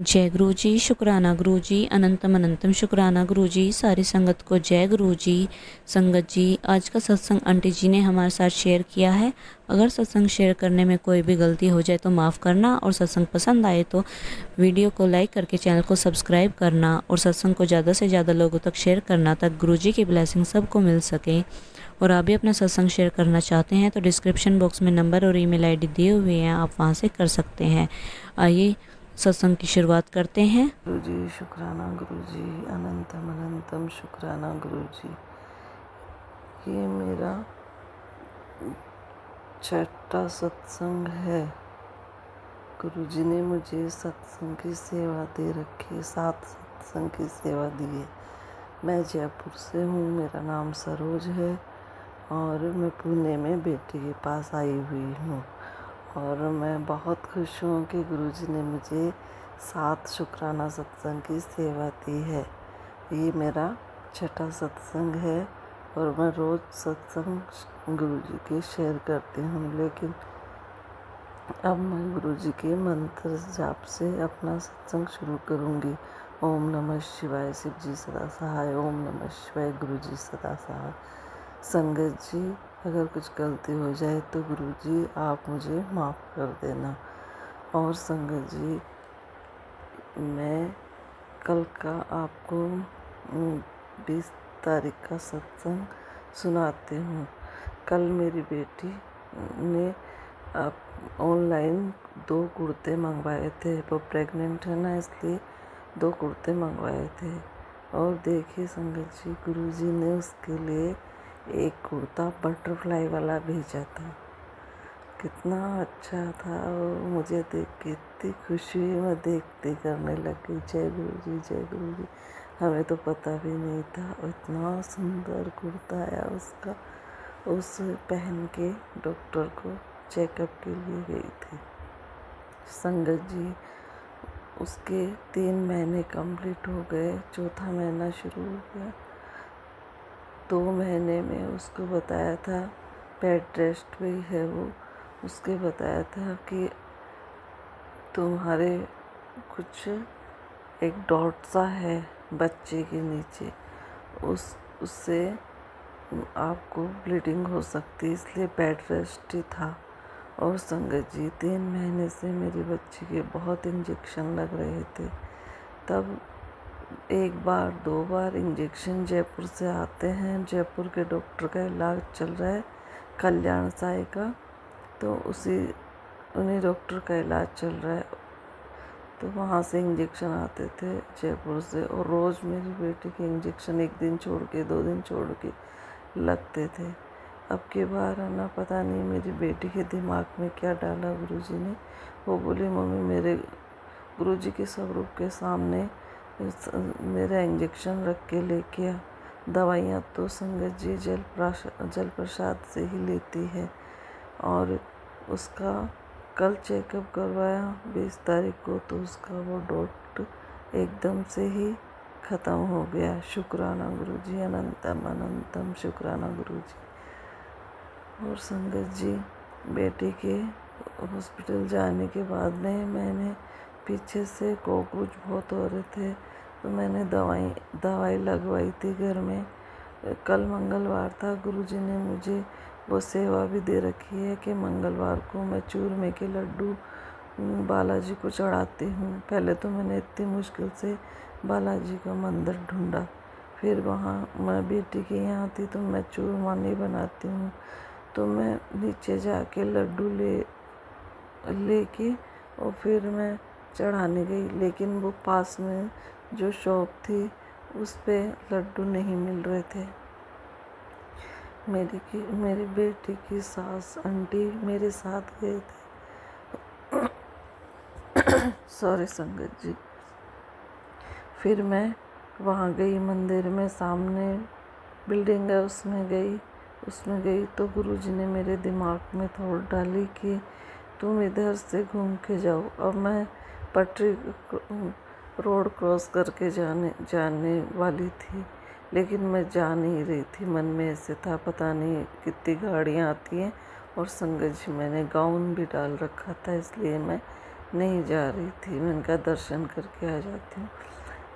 जय गुरु जी, शुक्राना गुरु जी, अनंतम अनंतम शुक्राना गुरु जी। सारी संगत को जय गुरु जी। संगत जी, आज का सत्संग आंटी जी ने हमारे साथ शेयर किया है। अगर सत्संग शेयर करने में कोई भी गलती हो जाए तो माफ़ करना, और सत्संग पसंद आए तो वीडियो को लाइक करके चैनल को सब्सक्राइब करना, और सत्संग को ज़्यादा से ज़्यादा लोगों तक शेयर करना, तक गुरु जी की ब्लेसिंग सबको मिल सके। और आप भी अपना सत्संग शेयर करना चाहते हैं तो डिस्क्रिप्शन बॉक्स में नंबर और ईमेल आईडी दिए हुए हैं, आप वहां से कर सकते हैं। आइए सत्संग की शुरुआत करते हैं। गुरु जी शुक्राना गुरु जी, अनंतम अनंतम शुक्राना गुरु जी। ये मेरा छठा सत्संग है। गुरु जी ने मुझे सत्संग की सेवा दे रखी, 7 सत्संग की सेवा दी है। मैं जयपुर से हूँ, मेरा नाम सरोज है और मैं पुणे में बेटी के पास आई हुई हूँ। और मैं बहुत खुश हूँ कि गुरुजी ने मुझे 7 शुक्राना सत्संग की सेवा दी है। ये मेरा छठा सत्संग है और मैं रोज़ सत्संग गुरुजी के शेयर करती हूँ, लेकिन अब मैं गुरुजी के मंत्र जाप से अपना सत्संग शुरू करूँगी। ओम नमः शिवाय, शिव जी सदा सहाय। ओम नमः शिवाय, गुरुजी सदा सहाय। संगत जी, अगर कुछ गलती हो जाए तो गुरुजी आप मुझे माफ़ कर देना। और संगत जी, मैं कल का आपको 20 तारीख का सत्संग सुनाती हूँ। कल मेरी बेटी ने ऑनलाइन 2 कुर्ते मंगवाए थे। वो प्रेग्नेंट है ना, इसलिए 2 कुर्ते मंगवाए थे। और देखिए संगत जी, गुरुजी ने उसके लिए एक कुर्ता बटरफ्लाई वाला भेजा था। कितना अच्छा था, और मुझे देख के इतनी खुशी हुई, मैं देखते करने लगी जय गुरु जी जय गुरु जी। हमें तो पता भी नहीं था, इतना सुंदर कुर्ता आया उसका। उसे पहन के डॉक्टर को चेकअप के लिए गई थी। संगत जी, उसके 3 महीने कंप्लीट हो गए, चौथा महीना शुरू हो गया। 2 महीने में उसको बताया था, बेड रेस्ट पे है वो। उसके बताया था कि तुम्हारे कुछ एक डॉट सा है बच्चे के नीचे, उससे आपको ब्लीडिंग हो सकती, इसलिए बेड रेस्ट ही था। और संगत जी, 3 महीने से मेरी बच्ची के बहुत इंजेक्शन लग रहे थे। तब 1 बार 2 बार इंजेक्शन जयपुर से आते हैं, जयपुर के डॉक्टर का इलाज चल रहा है, कल्याण साई का, तो उन्हीं डॉक्टर का इलाज चल रहा है। तो वहाँ से इंजेक्शन आते थे जयपुर से, और रोज़ मेरी बेटी के इंजेक्शन 1 दिन छोड़ के 2 दिन छोड़ के लगते थे। अब की बार है ना, पता नहीं मेरी बेटी के दिमाग में क्या डाला गुरुजी ने। वो बोली, मम्मी मेरे गुरुजी के स्वरूप के सामने मेरा इंजेक्शन रख के लेके आ। दवाइयाँ तो संगत जी जल प्रसाद से ही लेती है। और उसका कल चेकअप करवाया 20 तारीख को, तो उसका वो डॉट एकदम से ही ख़त्म हो गया। शुक्राना गुरुजी, अनंतम अनंतम शुक्राना गुरुजी। और संगत जी, बेटी के हॉस्पिटल जाने के बाद में मैंने पीछे से कॉकरोच बहुत हो रहे थे, तो मैंने दवाई लगवाई थी घर में। कल मंगलवार था, गुरुजी ने मुझे वो सेवा भी दे रखी है कि मंगलवार को मैं चूरमे के लड्डू बालाजी को चढ़ाती हूँ। पहले तो मैंने इतनी मुश्किल से बालाजी का मंदिर ढूंढा, फिर वहाँ मैं बेटी के यहाँ थी तो मैं चूरमा नहीं बनाती हूँ, तो मैं नीचे जाके लड्डू लेके और फिर मैं चढ़ाने गई। लेकिन वो पास में जो शॉप थी उस पे लड्डू नहीं मिल रहे थे। मेरी बेटी की सास आंटी मेरे साथ गए थे। सॉरी संगत जी। फिर मैं वहाँ गई, मंदिर में सामने बिल्डिंग है उसमें गई तो गुरुजी ने मेरे दिमाग में थोड़ डाली कि तुम इधर से घूम के जाओ। अब मैं पटरी रोड क्रॉस करके जाने वाली थी, लेकिन मैं जा नहीं रही थी। मन में ऐसे था, पता नहीं कितनी गाड़ियाँ आती हैं। और संगत जी, मैंने गाउन भी डाल रखा था, इसलिए मैं नहीं जा रही थी। मैंने कहा दर्शन करके आ जाती हूँ।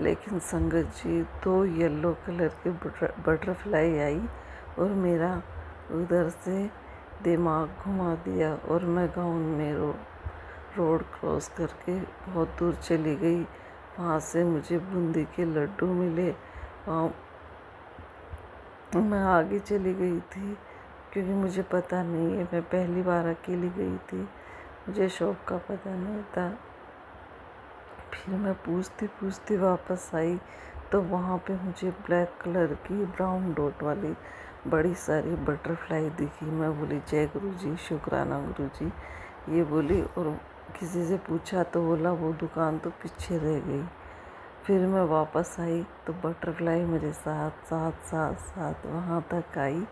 लेकिन संगत जी 2 येलो कलर के बटरफ्लाई आई और मेरा उधर से दिमाग घुमा दिया और मैं गाउन में रोड क्रॉस करके बहुत दूर चली गई। वहाँ से मुझे बूंदी के लड्डू मिले। वहाँ मैं आगे चली गई थी क्योंकि मुझे पता नहीं है, मैं पहली बार अकेली गई थी, मुझे शॉप का पता नहीं था। फिर मैं पूछती पूछती वापस आई तो वहाँ पे मुझे ब्लैक कलर की ब्राउन डॉट वाली बड़ी सारी बटरफ्लाई दिखी। मैं बोली जय गुरु जी, शुक्राना गुरु जी, ये बोली। और किसी से पूछा तो बोला वो दुकान तो पीछे रह गई। फिर मैं वापस आई तो बटरफ्लाई मेरे साथ साथ साथ साथ वहाँ तक आई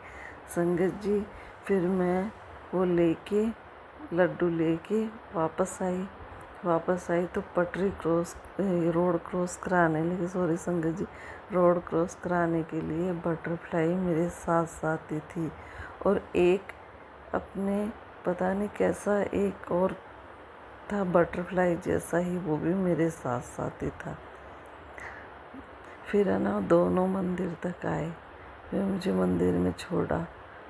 संगत जी। फिर मैं वो लेके लड्डू लेके वापस आई तो पटरी रोड क्रॉस कराने लगी, सॉरी संगत जी, रोड क्रॉस कराने के लिए बटरफ्लाई मेरे साथ साथ ही थी। और एक अपने पता नहीं कैसा एक और था बटरफ्लाई जैसा ही, वो भी मेरे साथ साथ ही था। फिर है ना दोनों मंदिर तक आए। फिर मुझे मंदिर में छोड़ा।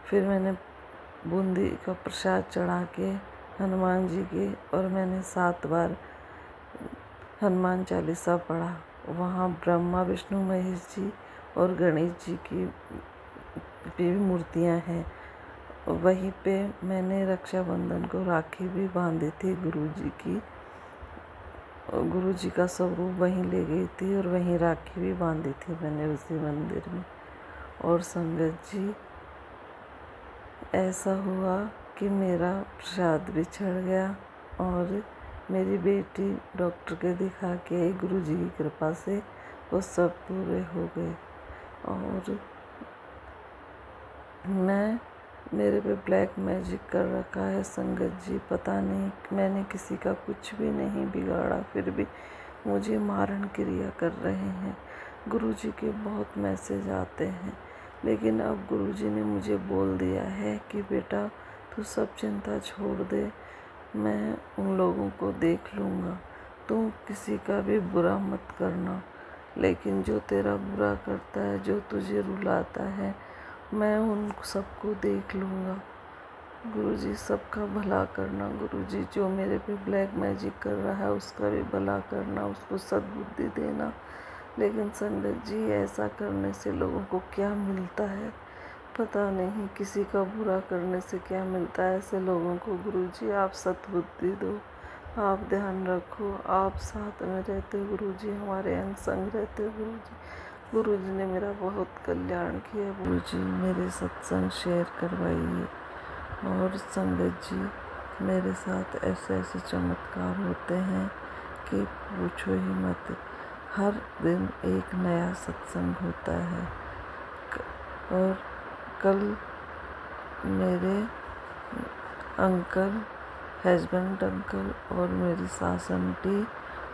फिर मैंने बूंदी का प्रसाद चढ़ा के हनुमान जी के और मैंने 7 बार हनुमान चालीसा पढ़ा। वहाँ ब्रह्मा विष्णु महेश जी और गणेश जी की भी मूर्तियाँ हैं। वहीं पे मैंने रक्षाबंधन को राखी भी बांधी थी गुरु जी की, और गुरु जी का स्वरूप वहीं ले गई थी और वहीं राखी भी बांधी थी मैंने उसी मंदिर में। और संगत जी ऐसा हुआ कि मेरा प्रसाद भी चढ़ गया और मेरी बेटी डॉक्टर के दिखा के आई, गुरु जी की कृपा से वो सब पूरे हो गए। और मेरे पे ब्लैक मैजिक कर रखा है संगत जी, पता नहीं, मैंने किसी का कुछ भी नहीं बिगाड़ा, फिर भी मुझे मारण क्रिया कर रहे हैं। गुरुजी के बहुत मैसेज आते हैं, लेकिन अब गुरुजी ने मुझे बोल दिया है कि बेटा तू सब चिंता छोड़ दे, मैं उन लोगों को देख लूँगा, तू किसी का भी बुरा मत करना, लेकिन जो तेरा बुरा करता है, जो तुझे रुलाता है, मैं उन सबको देख लूँगा। गुरुजी सबका भला करना, गुरुजी जो मेरे पे ब्लैक मैजिक कर रहा है उसका भी भला करना, उसको सद्बुद्धि देना। लेकिन संगत जी ऐसा करने से लोगों को क्या मिलता है पता नहीं, किसी का बुरा करने से क्या मिलता है ऐसे लोगों को। गुरुजी आप सद्बुद्धि दो, आप ध्यान रखो, आप साथ में रहते गुरुजी, हमारे अंग संग रहते गुरुजी। गुरुजी ने मेरा बहुत कल्याण किया। गुरुजी मेरे सत्संग शेयर करवाइए। और संगत जी मेरे साथ ऐसे ऐसे चमत्कार होते हैं कि पूछो ही मत। हर दिन एक नया सत्संग होता है। और कल मेरे अंकल, हस्बैंड अंकल और मेरी सास आंटी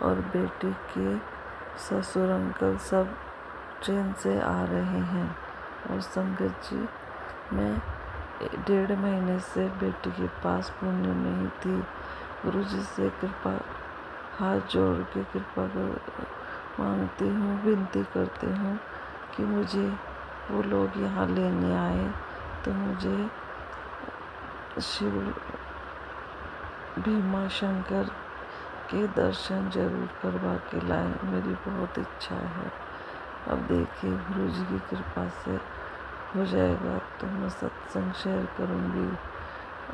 और बेटी के ससुर अंकल सब ट्रेन से आ रहे हैं। और संगत जी मैं 1.5 महीने से बेटी के पास पुणे में ही थी। गुरुजी से कृपा हाथ जोड़ के कृपा कर मांगती हूँ, विनती करती हूँ कि मुझे वो लोग यहाँ लेने आए तो मुझे शिव भीमा शंकर के दर्शन जरूर करवा के लाएं, मेरी बहुत इच्छा है। अब देखिए गुरुजी की कृपा से हो जाएगा तो मैं सत्संग शेयर करूँगी।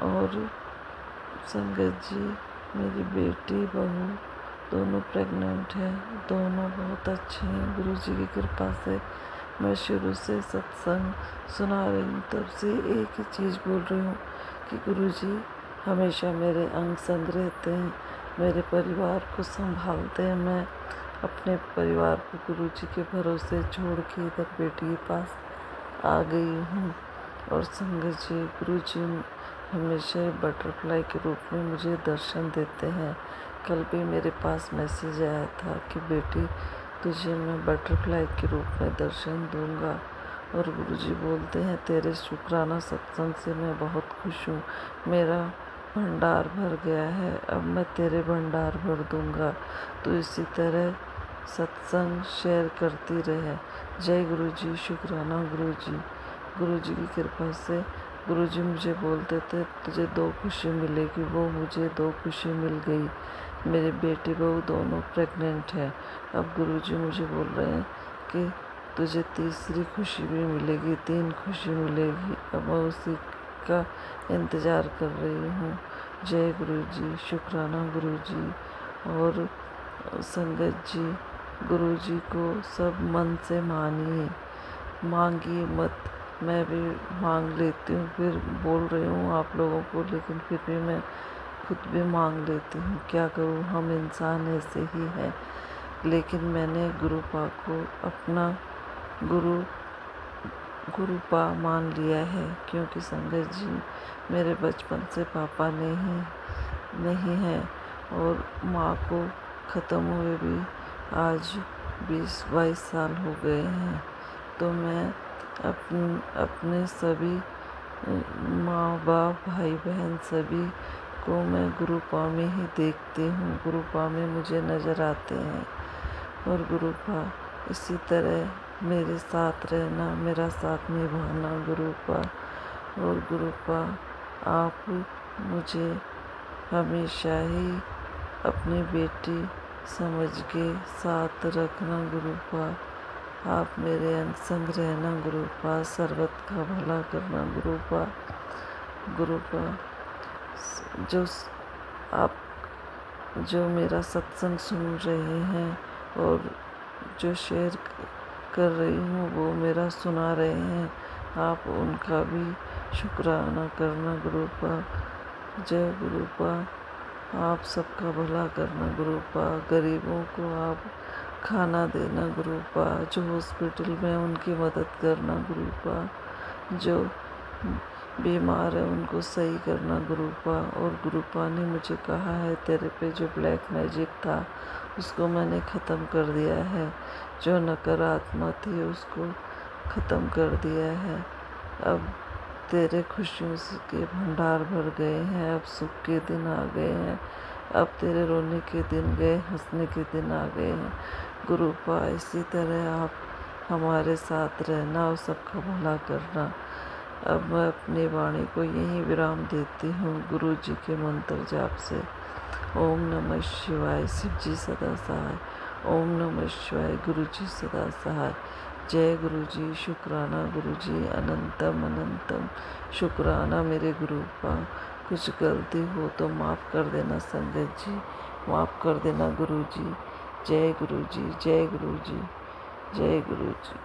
और संगत जी मेरी बेटी बहू दोनों प्रेग्नेंट हैं, दोनों बहुत अच्छे हैं गुरुजी की कृपा से। मैं शुरू से सत्संग सुना रही हूँ, तब से एक ही चीज़ बोल रही हूँ कि गुरुजी हमेशा मेरे अंग संग रहते हैं, मेरे परिवार को संभालते हैं। मैं अपने परिवार को गुरुजी के भरोसे छोड़ के इधर बेटी के पास आ गई हूँ। और संगत जी गुरुजी हमेशा बटरफ्लाई के रूप में मुझे दर्शन देते हैं। कल भी मेरे पास मैसेज आया था कि बेटी तुझे मैं बटरफ्लाई के रूप में दर्शन दूंगा। और गुरुजी बोलते हैं तेरे शुक्राना सत्संग से मैं बहुत खुश हूँ, मेरा भंडार भर गया है, अब मैं तेरे भंडार भर दूंगा। तो इसी तरह सत्संग शेयर करती रहे। जय गुरु जी, शुक्राना गुरु जी। गुरु जी की कृपा से गुरु जी मुझे बोलते थे तुझे 2 खुशी मिलेगी, वो मुझे 2 खुशी मिल गई। मेरे बेटी बहू दोनों प्रेग्नेंट है। अब गुरु जी मुझे बोल रहे हैं कि तुझे तीसरी खुशी भी मिलेगी, 3 खुशी मिलेगी। अब मैं उसी का इंतज़ार कर रही हूँ। जय गुरु जी, शुक्राना गुरु जी। और संगत जी, गुरु जी को सब मन से मानिए, मांगिए मत। मैं भी मांग लेती हूँ, फिर बोल रही हूँ आप लोगों को, लेकिन फिर भी मैं खुद भी मांग लेती हूँ। क्या करूँ, हम इंसान ऐसे ही हैं। लेकिन मैंने गुरुपा को अपना गुरुपा मान लिया है, क्योंकि संगत जी मेरे बचपन से पापा नहीं है और माँ को ख़त्म हुए भी आज 20-22 साल हो गए हैं। तो मैं अपने सभी माँ बाप भाई बहन सभी को मैं गुरुपा में ही देखती हूँ, गुरुपा में मुझे नज़र आते हैं। और गुरुपा इसी तरह मेरे साथ रहना, मेरा साथ निभाना गुरुपा। और गुरुपा आप मुझे हमेशा ही अपनी बेटी समझ के साथ रखना गुरुपा। आप मेरे संग रहना गुरुपा, सर्वत का भला करना गुरुपा। गुरुपा आप जो मेरा सत्संग सुन रहे हैं और जो शेयर कर रही हूँ वो मेरा सुना रहे हैं, आप उनका भी शुक्राना करना गुरुपा। जय गुरुपा। आप सबका भला करना गुरुपा। गरीबों को आप खाना देना गुरुपा, जो हॉस्पिटल में उनकी मदद करना गुरुपा, जो बीमार है उनको सही करना गुरुपा। और गुरुपा ने मुझे कहा है तेरे पे जो ब्लैक मैजिक था उसको मैंने ख़त्म कर दिया है, जो नकारात्मक थी उसको ख़त्म कर दिया है। अब तेरे खुशियों के भंडार भर गए हैं, अब सुख के दिन आ गए हैं, अब तेरे रोने के दिन गए, हंसने के दिन आ गए हैं गुरुपा। इसी तरह आप हमारे साथ रहना और सबका भला करना। अब मैं अपनी वाणी को यहीं विराम देती हूँ गुरु जी के मंत्र जाप से। ओम नमः शिवाय, शिव जी सदा सहाय। ओम नमः शिवाय, गुरु जी सदा सहाय। जय गुरु जी, शुक्राना गुरु जी, अनंतम अनंतम शुक्राना मेरे गुरुपा। कुछ गलती हो तो माफ़ कर देना संगत जी, माफ़ कर देना गुरु जी। जय गुरु जी, जय गुरु जी, जय गुरु जी।